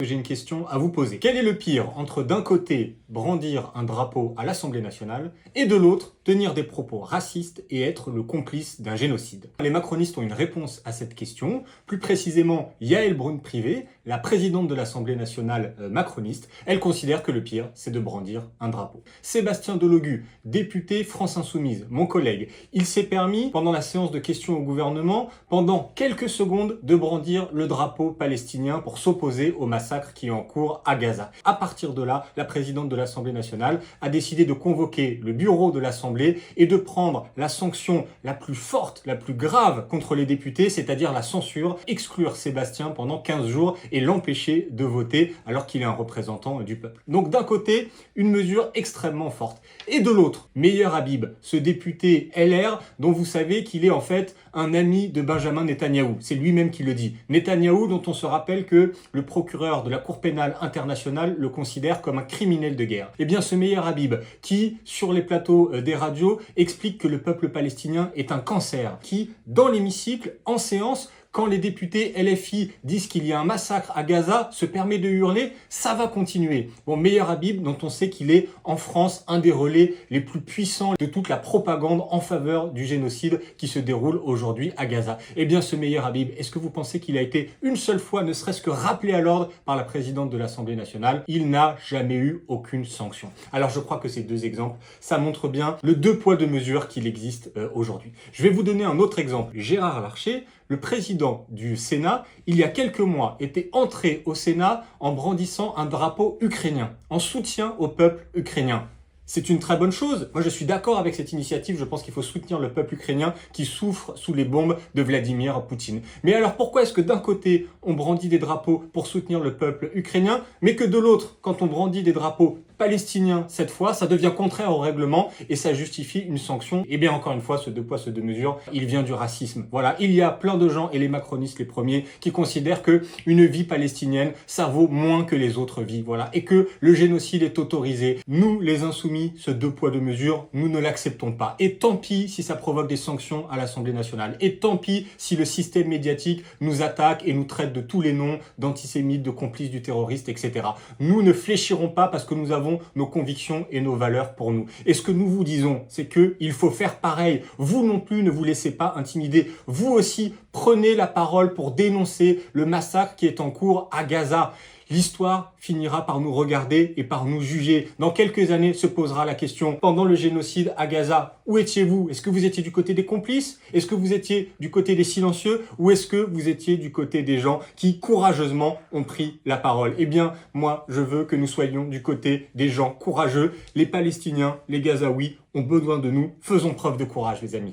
J'ai une question à vous poser. Quel est le pire entre d'un côté brandir un drapeau à l'Assemblée nationale et de l'autre tenir des propos racistes et être le complice d'un génocide? Les macronistes ont une réponse à cette question. Plus précisément, Yaël Braun-Pivet, la présidente de l'Assemblée nationale macroniste, elle considère que le pire, c'est de brandir un drapeau. Sébastien Delogu, député France Insoumise, mon collègue, il s'est permis, pendant la séance de questions au gouvernement, pendant quelques secondes, de brandir le drapeau palestinien pour s'opposer au massacre qui est en cours à Gaza. À partir de là, la présidente de l'Assemblée nationale a décidé de convoquer le bureau de l'Assemblée et de prendre la sanction la plus forte, la plus grave contre les députés, c'est-à-dire la censure, exclure Sébastien pendant 15 jours et l'empêcher de voter alors qu'il est un représentant du peuple. Donc d'un côté, une mesure extrêmement forte. Et de l'autre, Meyer Habib, ce député LR dont vous savez qu'il est en fait un ami de Benjamin Netanyahou. C'est lui-même qui le dit. Netanyahou dont on se rappelle que le procureur de la Cour pénale internationale le considère comme un criminel de guerre. Eh bien ce Meyer Habib qui, sur les plateaux des radios, explique que le peuple palestinien est un cancer, qui, dans l'hémicycle, en séance, quand les députés LFI disent qu'il y a un massacre à Gaza, se permet de hurler, ça va continuer. Bon, Meyer Habib, dont on sait qu'il est en France un des relais les plus puissants de toute la propagande en faveur du génocide qui se déroule aujourd'hui à Gaza. Eh bien, ce Meyer Habib, est-ce que vous pensez qu'il a été une seule fois, ne serait-ce que rappelé à l'ordre par la présidente de l'Assemblée nationale? Il n'a jamais eu aucune sanction. Alors, je crois que ces deux exemples, ça montre bien le deux poids deux mesures qu'il existe aujourd'hui. Je vais vous donner un autre exemple. Gérard Larcher, le président du Sénat, il y a quelques mois, était entré au Sénat en brandissant un drapeau ukrainien, en soutien au peuple ukrainien. C'est une très bonne chose. Moi, je suis d'accord avec cette initiative. Je pense qu'il faut soutenir le peuple ukrainien qui souffre sous les bombes de Vladimir Poutine. Mais alors, pourquoi est-ce que d'un côté, on brandit des drapeaux pour soutenir le peuple ukrainien, mais que de l'autre, quand on brandit des drapeaux palestinien cette fois, ça devient contraire au règlement et ça justifie une sanction? Et bien encore une fois, ce deux poids, ce deux mesures, il vient du racisme. Voilà, il y a plein de gens, et les macronistes les premiers, qui considèrent que une vie palestinienne, ça vaut moins que les autres vies, voilà, et que le génocide est autorisé. Nous, les insoumis, ce deux poids, deux mesures, nous ne l'acceptons pas. Et tant pis si ça provoque des sanctions à l'Assemblée nationale. Et tant pis si le système médiatique nous attaque et nous traite de tous les noms, d'antisémites, de complices du terroriste, etc. Nous ne fléchirons pas parce que nous avons nos convictions et nos valeurs pour nous. Et ce que nous vous disons, c'est que il faut faire pareil. Vous non plus, ne vous laissez pas intimider. Vous aussi, prenez la parole pour dénoncer le massacre qui est en cours à Gaza. L'histoire finira par nous regarder et par nous juger. Dans quelques années se posera la question, pendant le génocide à Gaza, où étiez-vous? Est-ce que vous étiez du côté des complices? Est-ce que vous étiez du côté des silencieux? Ou est-ce que vous étiez du côté des gens qui courageusement ont pris la parole? Eh bien, moi, je veux que nous soyons du côté des gens courageux. Les Palestiniens, les Gazaouis ont besoin de nous. Faisons preuve de courage, les amis.